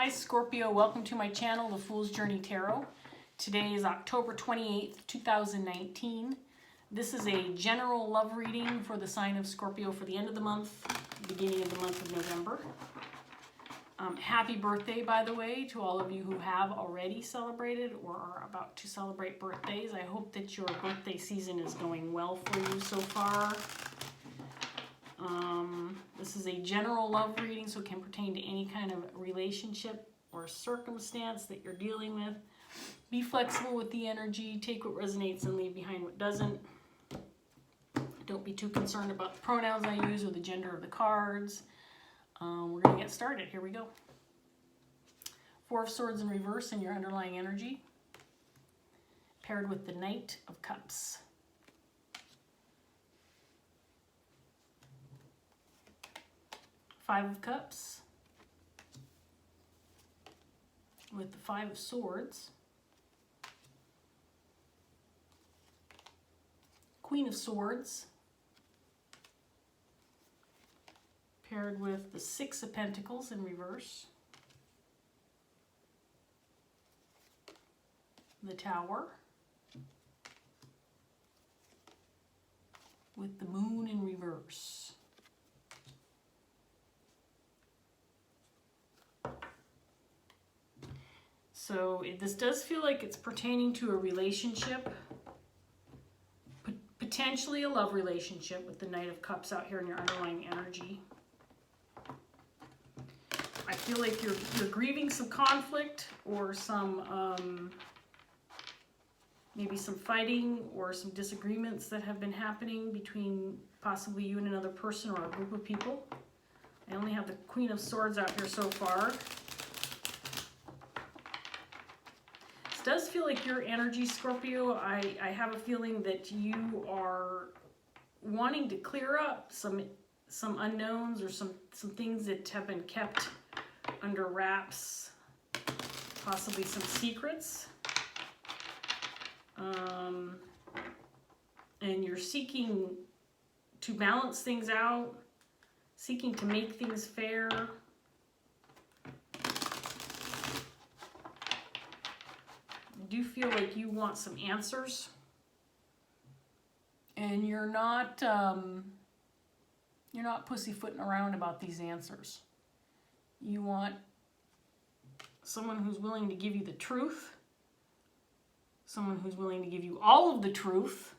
Hi Scorpio, welcome to my channel, The Fool's Journey Tarot. Today is October 28th, 2019. This is a general love reading for the sign of Scorpio for the end of the month, beginning of the month of November. Happy birthday, by the way, to all of you who have already celebrated or are about to celebrate birthdays. I hope that your birthday season is going well for you so far. This is a general love reading, so it can pertain to any kind of relationship or circumstance that you're dealing with. Be flexible with the energy. Take what resonates and leave behind what doesn't. Don't be too concerned about the pronouns I use or the gender of the cards. We're going to get started. Here we go. Four of Swords in reverse in your underlying energy, paired with the Knight of Cups. Five of Cups with the Five of Swords. Queen of Swords paired with the Six of Pentacles in reverse. The Tower with the Moon in reverse. So this does feel like it's pertaining to a relationship, potentially a love relationship with the Knight of Cups out here in your underlying energy. I feel like you're grieving some conflict or some, maybe some fighting or some disagreements that have been happening between possibly you and another person or a group of people. I only have the Queen of Swords out here so far. This does feel like your energy, Scorpio. I have a feeling that you are wanting to clear up some unknowns or some things that have been kept under wraps, possibly some secrets. And you're seeking to balance things out, seeking to make things fair. I do feel like you want some answers, and you're not pussyfooting around about these answers. You want someone who's willing to give you the truth, someone who's willing to give you all of the truth,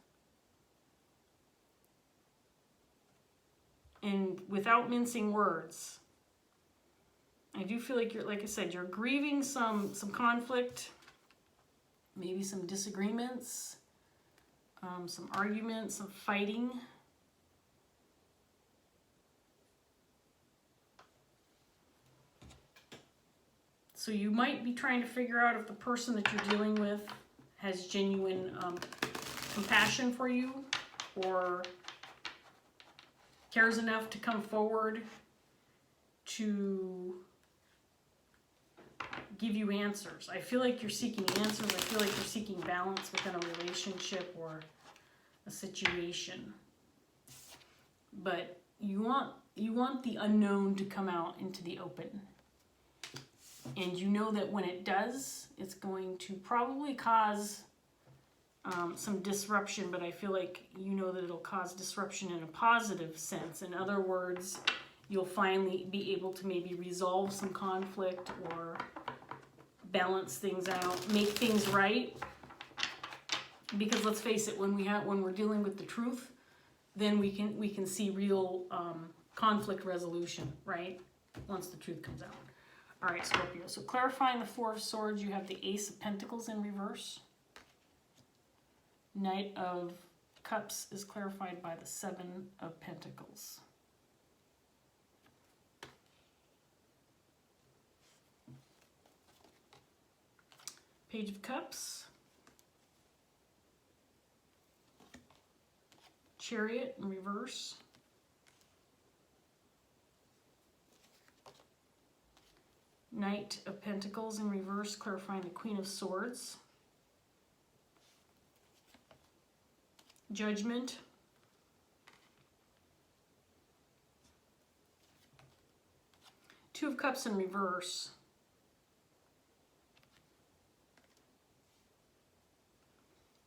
and without mincing words. I do feel like like I said, you're grieving some conflict, maybe some disagreements, some arguments, some fighting. So you might be trying to figure out if the person that you're dealing with has genuine compassion for you or cares enough to come forward to give you answers. I feel like you're seeking answers. I feel like you're seeking balance within a relationship or a situation. But you want the unknown to come out into the open. And you know that when it does, it's going to probably cause some disruption, but I feel like you know that it'll cause disruption in a positive sense. In other words, you'll finally be able to maybe resolve some conflict or balance things out, make things right. Because let's face it, when we're dealing with the truth, then we can see real conflict resolution, right? Once the truth comes out. All right, Scorpio. So clarifying the Four of Swords, you have the Ace of Pentacles in reverse. Knight of Cups is clarified by the Seven of Pentacles. Page of Cups. Chariot in reverse. Knight of Pentacles in reverse, clarifying the Queen of Swords. Judgment. Two of Cups in reverse.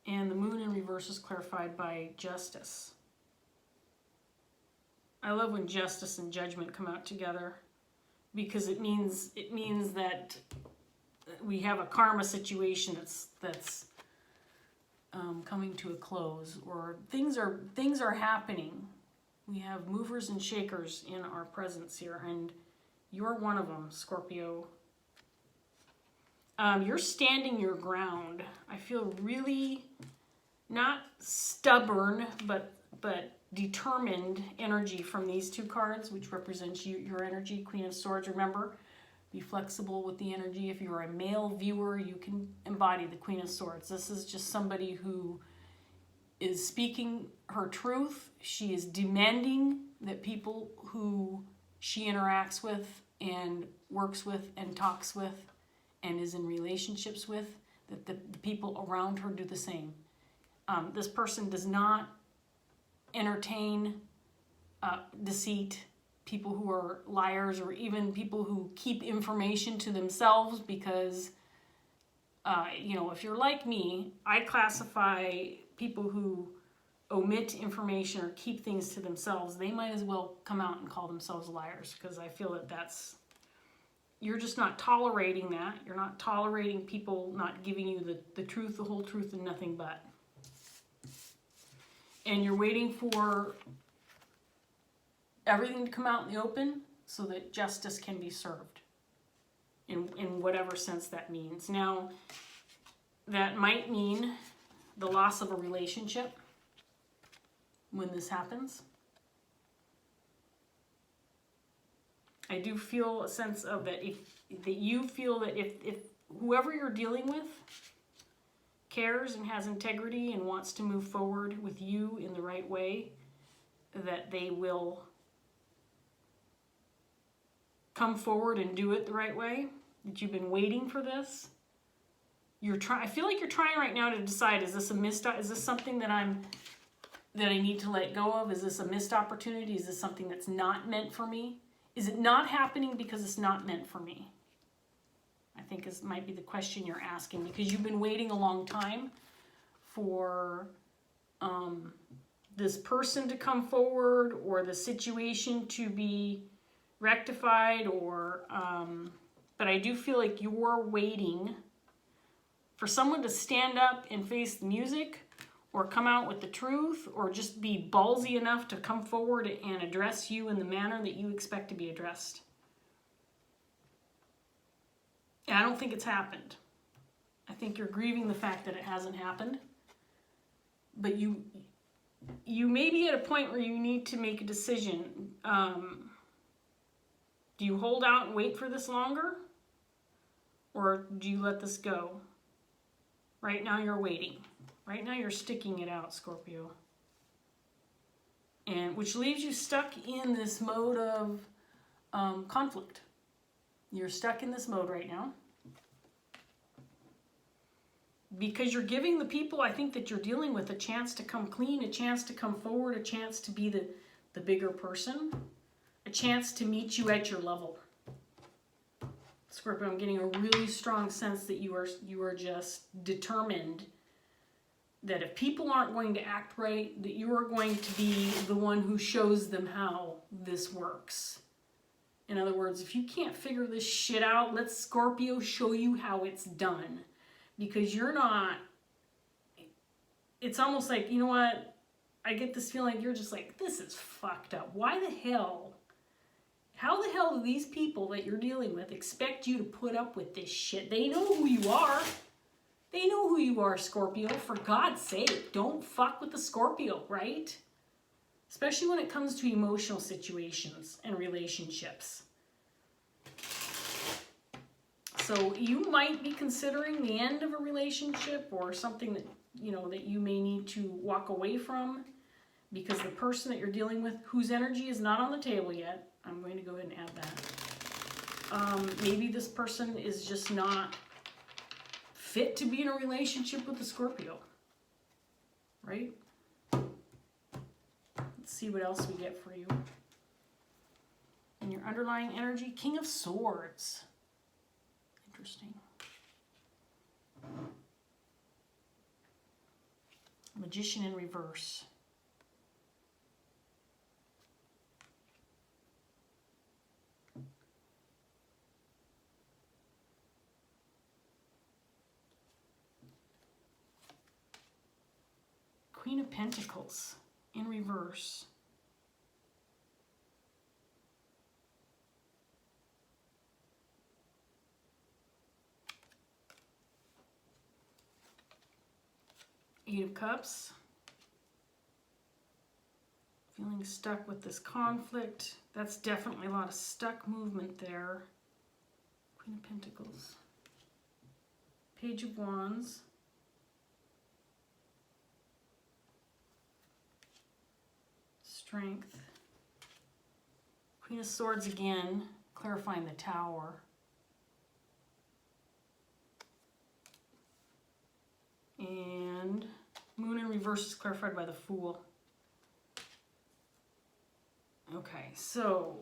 And the moon in reverse is clarified by justice. I love when justice and judgment come out together, because it means that we have a karma situation that's coming to a close, or things are happening. We have movers and shakers in our presence here, and you're one of them, Scorpio. You're standing your ground. I feel really not stubborn, but determined energy from these two cards, which represents your energy, Queen of Swords. Remember, be flexible with the energy. If you're a male viewer, you can embody the Queen of Swords. This is just somebody who is speaking her truth. She is demanding that people who she interacts with and works with and talks with and is in relationships with, that the people around her do the same. This person does not entertain deceit, people who are liars, or even people who keep information to themselves, because, if you're like me, I classify people who omit information or keep things to themselves. They might as well come out and call themselves liars, because I feel you're just not tolerating that. You're not tolerating people not giving you the truth, the whole truth, and nothing but. And you're waiting for everything to come out in the open so that justice can be served, in whatever sense that means. Now, that might mean the loss of a relationship when this happens. I do feel a sense of that you feel that if whoever you're dealing with cares and has integrity and wants to move forward with you in the right way, that they will come forward and do it the right way, that you've been waiting for this. I feel like you're trying right now to decide, is this something that I need to let go of? Is this a missed opportunity? Is this something that's not meant for me? Is it not happening because it's not meant for me? I think might be the question you're asking, because you've been waiting a long time for this person to come forward, or the situation to be rectified, but I do feel like you're waiting for someone to stand up and face the music, or come out with the truth, or just be ballsy enough to come forward and address you in the manner that you expect to be addressed. And I don't think it's happened. I think you're grieving the fact that it hasn't happened. But you may be at a point where you need to make a decision. Do you hold out and wait for this longer? Or do you let this go? Right now you're waiting. Right now you're sticking it out, Scorpio. And which leaves you stuck in this mode of conflict. You're stuck in this mode right now. Because you're giving the people, I think, that you're dealing with a chance to come clean, a chance to come forward, a chance to be the bigger person, a chance to meet you at your level. Scorpio, I'm getting a really strong sense that you are just determined that if people aren't going to act right, that you are going to be the one who shows them how this works. In other words, if you can't figure this shit out, let Scorpio show you how it's done. Because you're not, it's almost like, you know what, I get this feeling you're just like, this is fucked up. Why the hell? How the hell do these people that you're dealing with expect you to put up with this shit? They know who you are. They know who you are, Scorpio. For God's sake, don't fuck with the Scorpio, right? Especially when it comes to emotional situations and relationships. So you might be considering the end of a relationship, or something that you may need to walk away from, because the person that you're dealing with, whose energy is not on the table yet, I'm going to go ahead and add that. Maybe this person is just not fit to be in a relationship with a Scorpio, right? Let's see what else we get for you. And your underlying energy, King of Swords. Interesting. Magician in reverse. Queen of Pentacles in reverse. Eight of Cups. Feeling stuck with this conflict. That's definitely a lot of stuck movement there. Queen of Pentacles. Page of Wands. Strength. Queen of Swords again, clarifying the Tower. And Moon in reverse is clarified by the Fool. Okay, so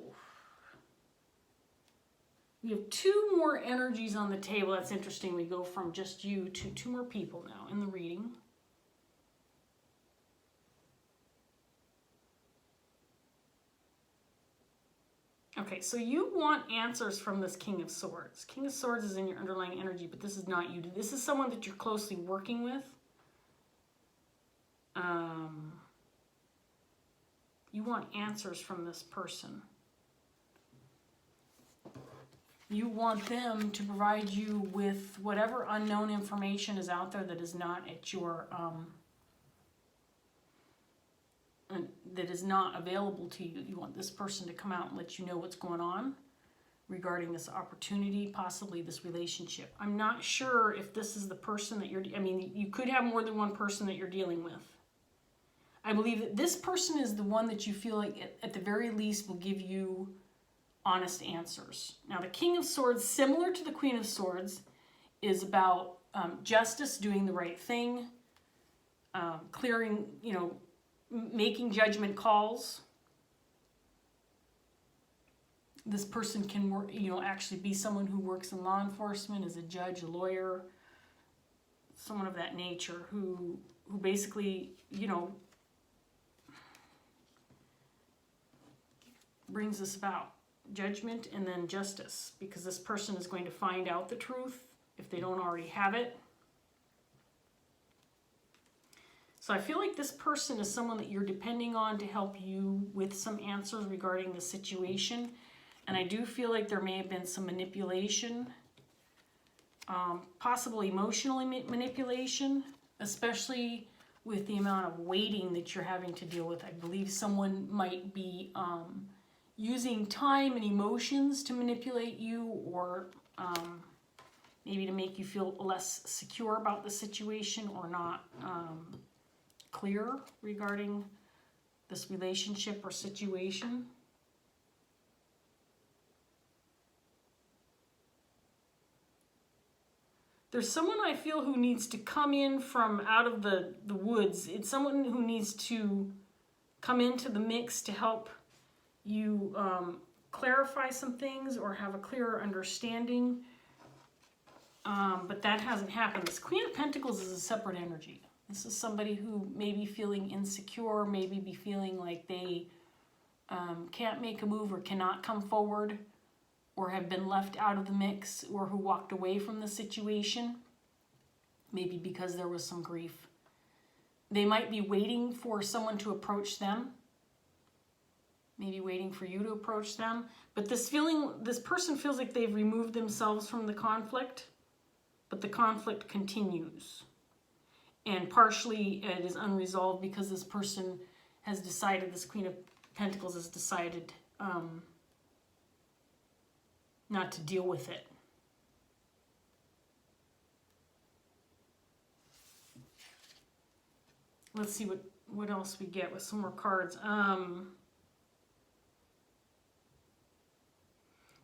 we have two more energies on the table. That's interesting. We go from just you to two more people now in the reading. Okay, so you want answers from this King of Swords. King of Swords is in your underlying energy, but this is not you. This is someone that you're closely working with. You want answers from this person. You want them to provide you with whatever unknown information is out there that is not at your, that is not available to you. You want this person to come out and let you know what's going on regarding this opportunity, possibly this relationship. I'm not sure if this is the person that you're, I mean, you could have more than one person that you're dealing with. I believe that this person is the one that you feel like at the very least will give you honest answers. Now the King of Swords, similar to the Queen of Swords, is about justice, doing the right thing, clearing, you know, making judgment calls. This person can work, you know, actually be someone who works in law enforcement, as a judge, a lawyer, someone of that nature who basically, you know, brings this about judgment and then justice, because this person is going to find out the truth if they don't already have it. So I feel like this person is someone that you're depending on to help you with some answers regarding the situation. And I do feel like there may have been some manipulation, possible emotional manipulation, especially with the amount of waiting that you're having to deal with. I believe someone might be using time and emotions to manipulate you, or maybe to make you feel less secure about the situation, or not clear regarding this relationship or situation. There's someone I feel who needs to come in from out of the woods. It's someone who needs to come into the mix to help you clarify some things or have a clearer understanding. But that hasn't happened. This Queen of Pentacles is a separate energy. This is somebody who may be feeling insecure, maybe be feeling like they can't make a move or cannot come forward, or have been left out of the mix, or who walked away from the situation, maybe because there was some grief. They might be waiting for someone to approach them, maybe waiting for you to approach them. But this person feels like they've removed themselves from the conflict, but the conflict continues. And partially it is unresolved because this person has decided, this Queen of Pentacles has decided not to deal with it. Let's see what else we get with some more cards.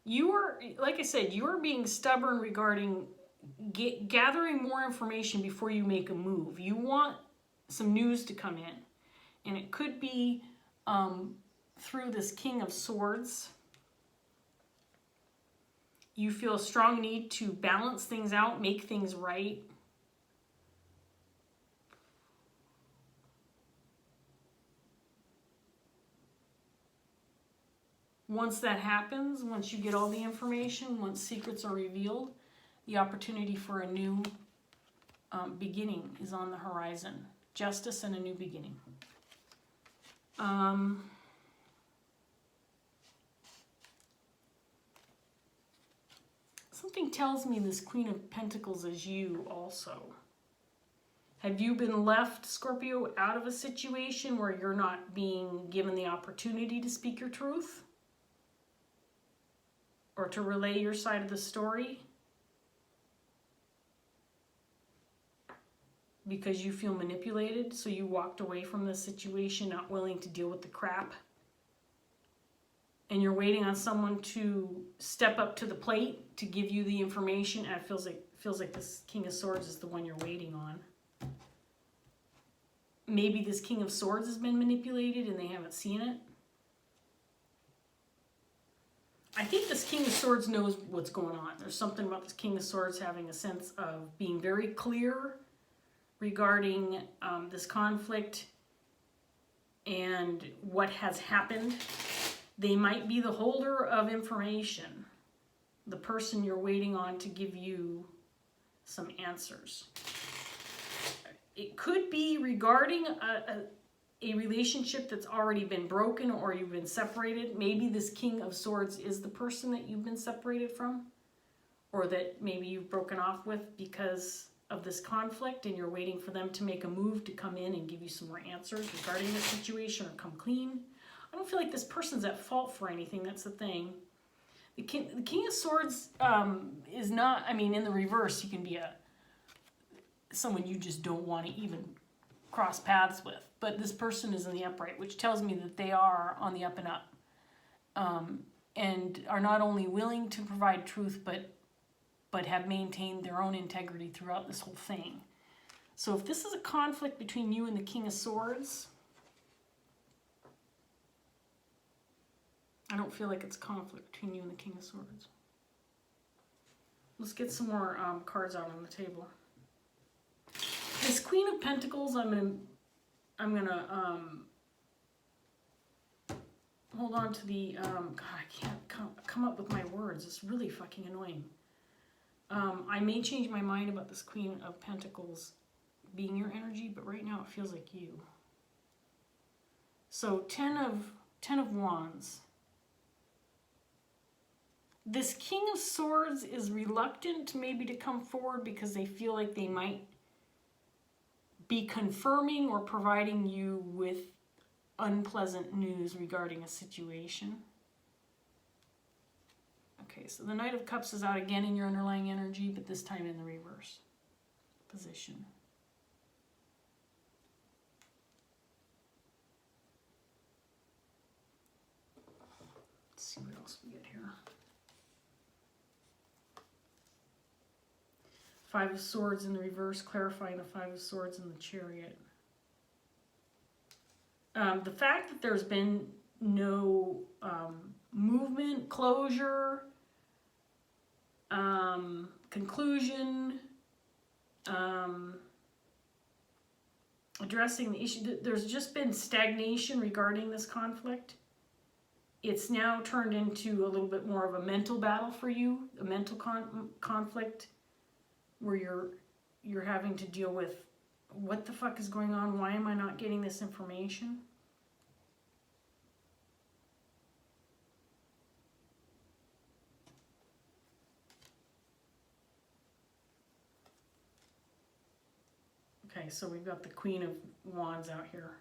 You are, like I said, you are being stubborn regarding gathering more information before you make a move. You want some news to come in. And it could be through this King of Swords. You feel a strong need to balance things out, make things right. Once that happens, once you get all the information, once secrets are revealed, the opportunity for a new beginning is on the horizon. Justice and a new beginning. Something tells me this Queen of Pentacles is you also. Have you been left, Scorpio, out of a situation where you're not being given the opportunity to speak your truth? Or to relay your side of the story? Because you feel manipulated, so you walked away from the situation, not willing to deal with the crap. And you're waiting on someone to step up to the plate to give you the information, and it feels like this King of Swords is the one you're waiting on. Maybe this King of Swords has been manipulated and they haven't seen it. I think this King of Swords knows what's going on. There's something about this King of Swords having a sense of being very clear regarding this conflict and what has happened. They might be the holder of information, the person you're waiting on to give you some answers. It could be regarding a relationship that's already been broken or you've been separated. Maybe this King of Swords is the person that you've been separated from, or that maybe you've broken off with because of this conflict and you're waiting for them to make a move to come in and give you some more answers regarding the situation or come clean. I don't feel like this person's at fault for anything. That's the thing. The King of Swords is not, I mean, in the reverse, you can be someone you just don't want to even cross paths with. But this person is in the upright, which tells me that they are on the up and up. And are not only willing to provide truth, but have maintained their own integrity throughout this whole thing. So if this is a conflict between you and the King of Swords, I don't feel like it's conflict between you and the King of Swords. Let's get some more cards out on the table. This Queen of Pentacles, I'm gonna hold on to the God, I can't come up with my words. It's really fucking annoying. I may change my mind about this Queen of Pentacles being your energy, but right now it feels like you. So 10 of Wands. This King of Swords is reluctant maybe to come forward because they feel like they might be confirming or providing you with unpleasant news regarding a situation. Okay, so the Knight of Cups is out again in your underlying energy, but this time in the reverse position. Let's see what else we get here. Five of Swords in the reverse, clarifying the Five of Swords in the Chariot. The fact that there's been no movement, closure, conclusion, addressing the issue, there's just been stagnation regarding this conflict. It's now turned into a little bit more of a mental battle for you, a mental conflict, where you're having to deal with what the fuck is going on? Why am I not getting this information? Okay, so we've got the Queen of Wands out here.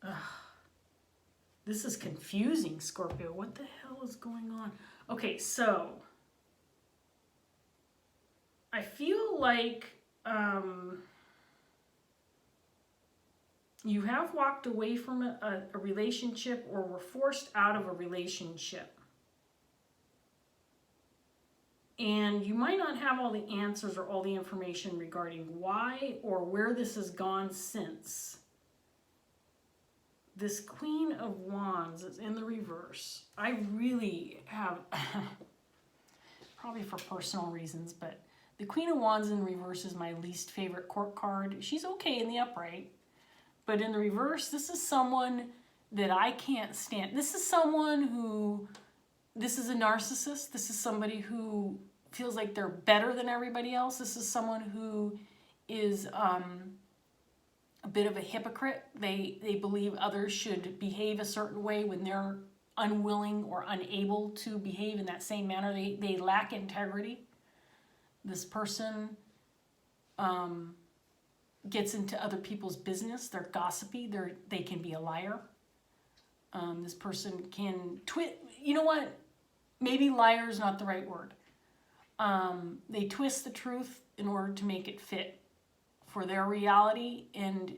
Ugh. This is confusing, Scorpio. What the hell is going on? Okay, so I feel like you have walked away from a relationship or were forced out of a relationship. And you might not have all the answers or all the information regarding why or where this has gone since. This Queen of Wands is in the reverse. I really have, probably for personal reasons, but the Queen of Wands in reverse is my least favorite court card. She's okay in the upright, but in the reverse, this is someone that I can't stand. This is someone who, this is a narcissist. This is somebody who feels like they're better than everybody else. This is someone who is a bit of a hypocrite. They believe others should behave a certain way when they're unwilling or unable to behave in that same manner. They lack integrity. This person gets into other people's business. They're gossipy. They can be a liar. This person can you know what? Maybe liar is not the right word. They twist the truth in order to make it fit for their reality, and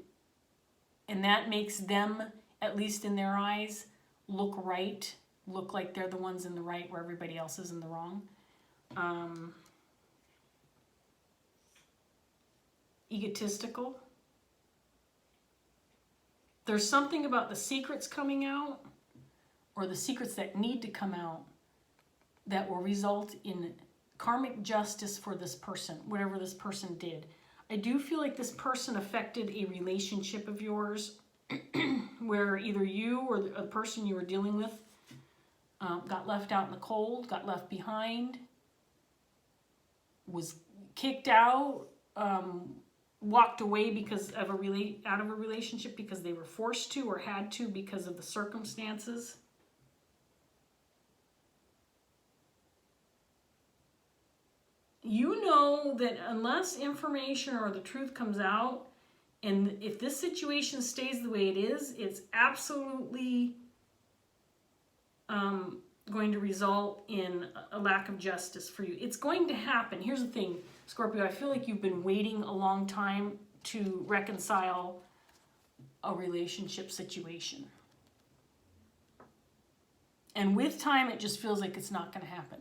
that makes them, at least in their eyes, look right, look like they're the ones in the right where everybody else is in the wrong. Egotistical. There's something about the secrets coming out, or the secrets that need to come out, that will result in karmic justice for this person, whatever this person did. I do feel like this person affected a relationship of yours where either you or the person you were dealing with got left out in the cold, got left behind, was kicked out, walked away because of out of a relationship because they were forced to or had to because of the circumstances. You know that unless information or the truth comes out, and if this situation stays the way it is, it's absolutely going to result in a lack of justice for you. It's going to happen. Here's the thing, Scorpio, I feel like you've been waiting a long time to reconcile a relationship situation. And with time, it just feels like it's not going to happen.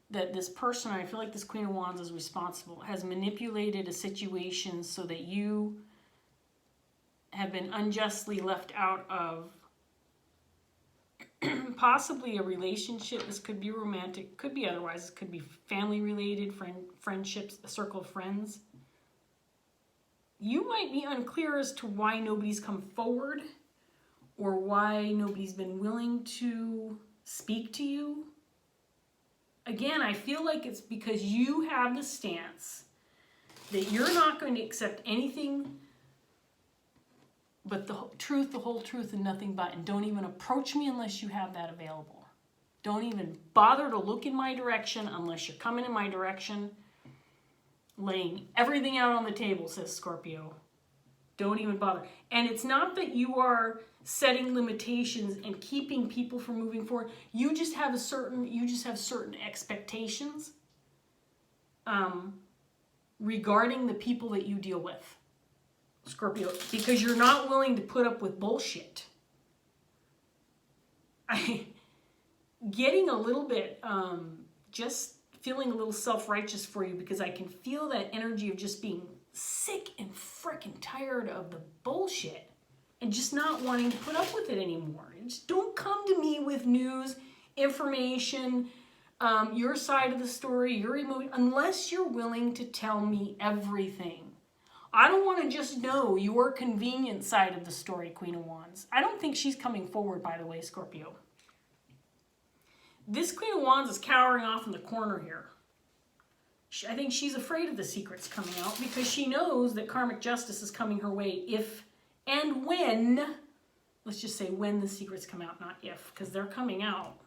That this person, I feel like this Queen of Wands is responsible, has manipulated a situation so that you have been unjustly left out of possibly a relationship. This could be romantic, could be otherwise. It could be family related, friendships, a circle of friends. You might be unclear as to why nobody's come forward or why nobody's been willing to speak to you. Again, I feel like it's because you have the stance that you're not going to accept anything but the truth, the whole truth, and nothing but. And don't even approach me unless you have that available. Don't even bother to look in my direction unless you're coming in my direction. Laying everything out on the table, says Scorpio. Don't even bother. And it's not that you are setting limitations and keeping people from moving forward. You just have certain expectations regarding the people that you deal with, Scorpio, because you're not willing to put up with bullshit. Getting a little bit, just feeling a little self-righteous for you, because I can feel that energy of just being sick and freaking tired of the bullshit and just not wanting to put up with it anymore. Just don't come to me with news, information, your side of the story, your emotion, unless you're willing to tell me everything. I don't want to just know your convenient side of the story, Queen of Wands. I don't think she's coming forward, by the way, Scorpio. This Queen of Wands is cowering off in the corner here. I think she's afraid of the secrets coming out because she knows that karmic justice is coming her way if and when, let's just say when the secrets come out, not if, because they're coming out.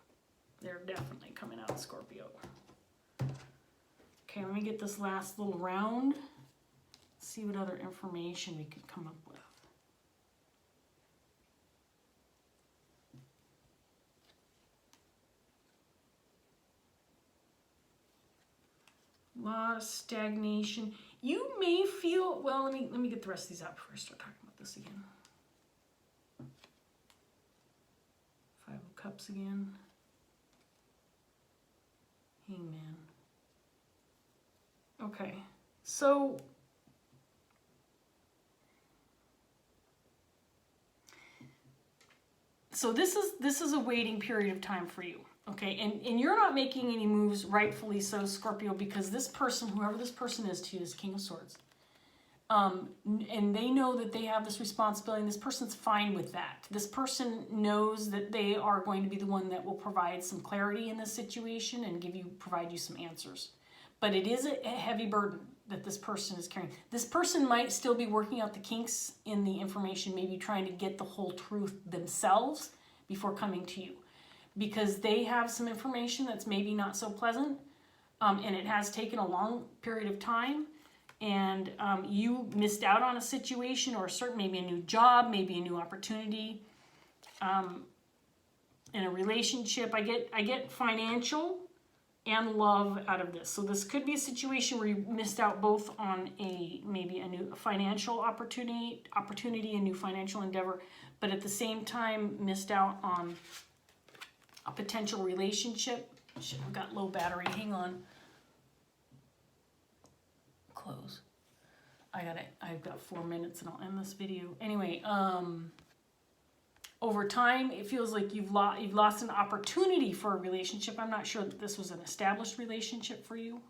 They're definitely coming out, Scorpio. Okay, let me get this last little round. See what other information we could come up with. A lot of stagnation. You may feel, well, let me get the rest of these out before I start talking about this again. Five of Cups again. Hangman. Okay, so this is a waiting period of time for you. Okay, and you're not making any moves, rightfully so, Scorpio, because this person, whoever this person is to you, is King of Swords. And they know that they have this responsibility, and this person's fine with that. This person knows that they are going to be the one that will provide some clarity in this situation and provide you some answers. But it is a heavy burden that this person is carrying. This person might still be working out the kinks in the information, maybe trying to get the whole truth themselves before coming to you, because they have some information that's maybe not so pleasant, and it has taken a long period of time, and you missed out on a situation or maybe a new job, maybe a new opportunity, in a relationship. I get financial and love out of this. So this could be a situation where you missed out both on maybe a new financial opportunity, a new financial endeavor, but at the same time missed out on a potential relationship. Shit, I've got low battery. Hang on. Close. I've got 4 minutes and I'll end this video. Anyway, over time, it feels like you've lost an opportunity for a relationship. I'm not sure that this was an established relationship for you,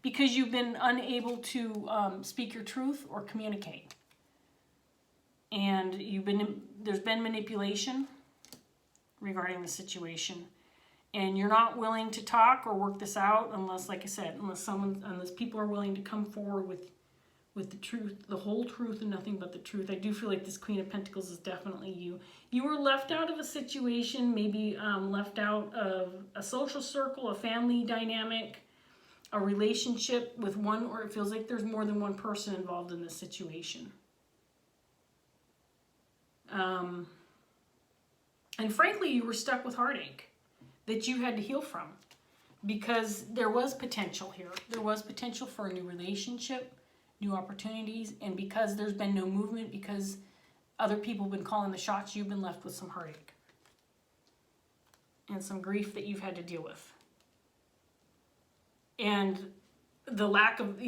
because you've been unable to speak your truth or communicate. And there's been manipulation regarding the situation. And you're not willing to talk or work this out unless, like I said, unless people are willing to come forward with the truth, the whole truth and nothing but the truth. I do feel like this Queen of Pentacles is definitely you. You were left out of a situation, maybe left out of a social circle, a family dynamic, a relationship with one, or it feels like there's more than one person involved in this situation. And frankly, you were stuck with heartache that you had to heal from, because there was potential here. There was potential for a new relationship, new opportunities, and because there's been no movement, because other people have been calling the shots, you've been left with some heartache and some grief that you've had to deal with. And the lack of,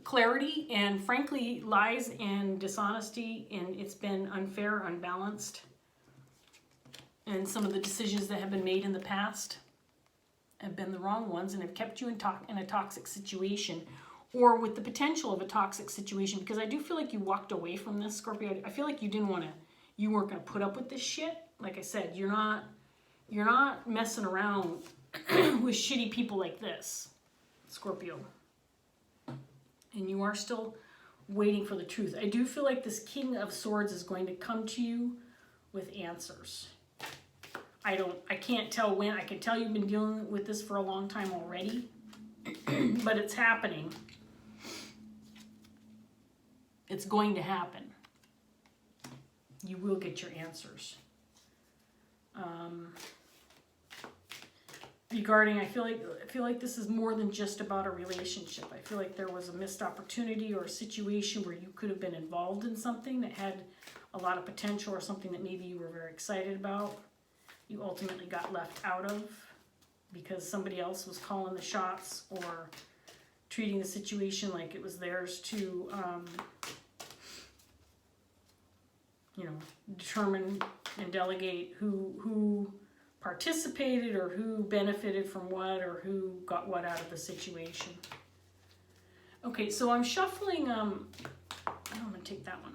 clarity, and frankly, lies and dishonesty, and it's been unfair, unbalanced. And some of the decisions that have been made in the past have been the wrong ones and have kept you in a toxic situation, or with the potential of a toxic situation, because I do feel like you walked away from this, Scorpio. I feel like you weren't going to put up with this shit. Like I said, you're not messing around with shitty people like this, Scorpio. And you are still waiting for the truth. I do feel like this King of Swords is going to come to you with answers. I can't tell when. I can tell you've been dealing with this for a long time already, but it's happening. It's going to happen. You will get your answers. Regarding, I feel like this is more than just about a relationship. I feel like there was a missed opportunity or a situation where you could have been involved in something that had a lot of potential, or something that maybe you were very excited about. You ultimately got left out of because somebody else was calling the shots or treating the situation like it was theirs to, determine and delegate who participated or who benefited from what, or who got what out of the situation. Okay, so I'm shuffling, I'm going to take that one.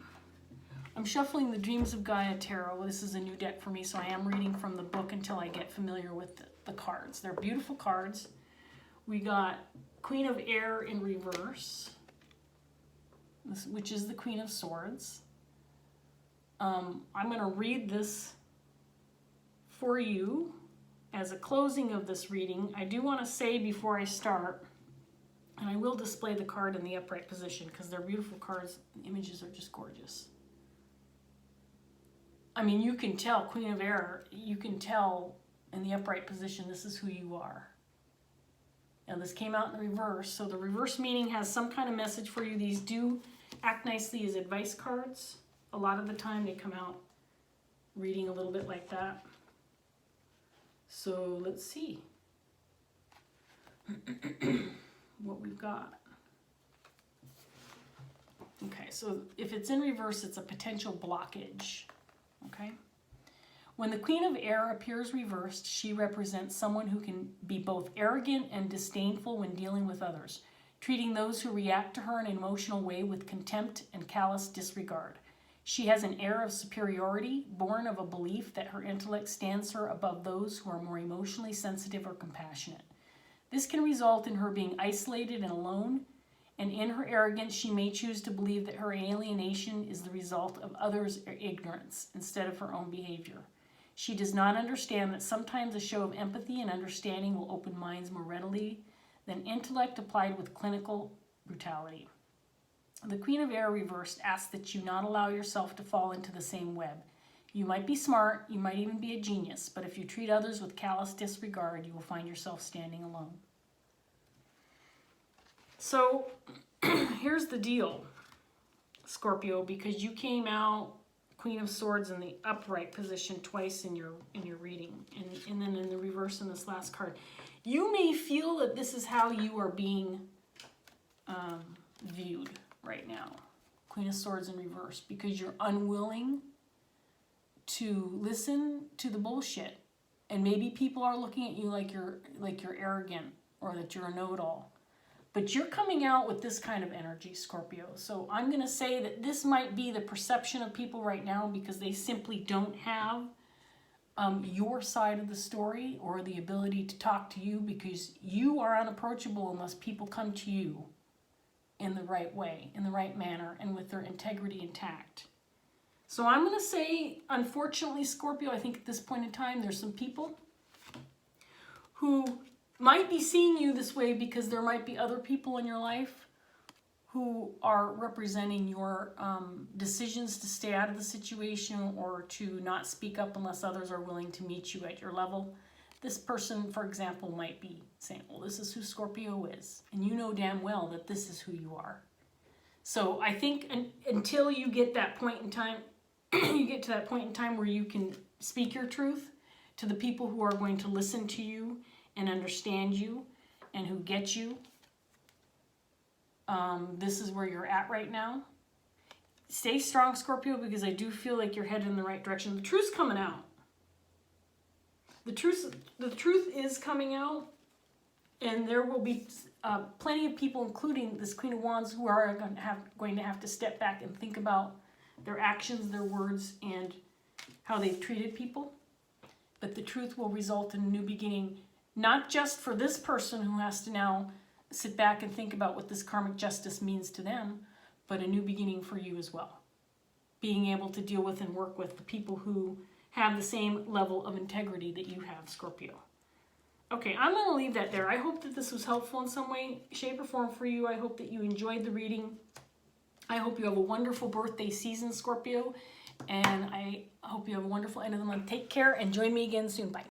I'm shuffling the Dreams of Gaia Tarot. This is a new deck for me, so I am reading from the book until I get familiar with the cards. They're beautiful cards. We got Queen of Air in reverse, which is the Queen of Swords. I'm going to read this for you as a closing of this reading. I do want to say before I start, and I will display the card in the upright position because they're beautiful cards. The images are just gorgeous. I mean, you can tell, Queen of Air, you can tell in the upright position, this is who you are. Now, this came out in the reverse, so the reverse meaning has some kind of message for you. These do act nicely as advice cards. A lot of the time, they come out reading a little bit like that. So, let's see what we've got. Okay, so if it's in reverse, it's a potential blockage. Okay. When the Queen of Air appears reversed, she represents someone who can be both arrogant and disdainful when dealing with others, treating those who react to her in an emotional way with contempt and callous disregard. She has an air of superiority, born of a belief that her intellect stands her above those who are more emotionally sensitive or compassionate. This can result in her being isolated and alone, and in her arrogance she may choose to believe that her alienation is the result of others' ignorance instead of her own behavior. She does not understand that sometimes a show of empathy and understanding will open minds more readily than intellect applied with clinical brutality. The Queen of Air reversed asks that you not allow yourself to fall into the same web. You might be smart, you might even be a genius, but if you treat others with callous disregard, you will find yourself standing alone. So here's the deal, Scorpio, because you came out Queen of Swords in the upright position twice in your reading, and then in the reverse in this last card. You may feel that this is how you are being viewed right now, Queen of Swords in reverse, because you're unwilling to listen to the bullshit, and maybe people are looking at you like you're arrogant or that you're a know-it-all. But you're coming out with this kind of energy, Scorpio. So I'm going to say that this might be the perception of people right now because they simply don't have your side of the story or the ability to talk to you, because you are unapproachable unless people come to you in the right way, in the right manner, and with their integrity intact. So I'm going to say, unfortunately, Scorpio, I think at this point in time, there's some people who might be seeing you this way because there might be other people in your life who are representing your decisions to stay out of the situation or to not speak up unless others are willing to meet you at your level. This person, for example, might be saying, well, this is who Scorpio is. And you know damn well that this is who you are. So I think until you get that point in time, you get to that point in time where you can speak your truth to the people who are going to listen to you and understand you and who get you. This is where you're at right now. Stay strong, Scorpio, because I do feel like you're headed in the right direction. The truth's coming out. The truth is coming out, and there will be plenty of people, including this Queen of Wands, who are going to have to step back and think about their actions, their words, and how they've treated people. But the truth will result in a new beginning, not just for this person who has to now sit back and think about what this karmic justice means to them, but a new beginning for you as well. Being able to deal with and work with the people who have the same level of integrity that you have, Scorpio. Okay, I'm going to leave that there. I hope that this was helpful in some way, shape, or form for you. I hope that you enjoyed the reading. I hope you have a wonderful birthday season, Scorpio. And I hope you have a wonderful end of the month. Take care and join me again soon. Bye.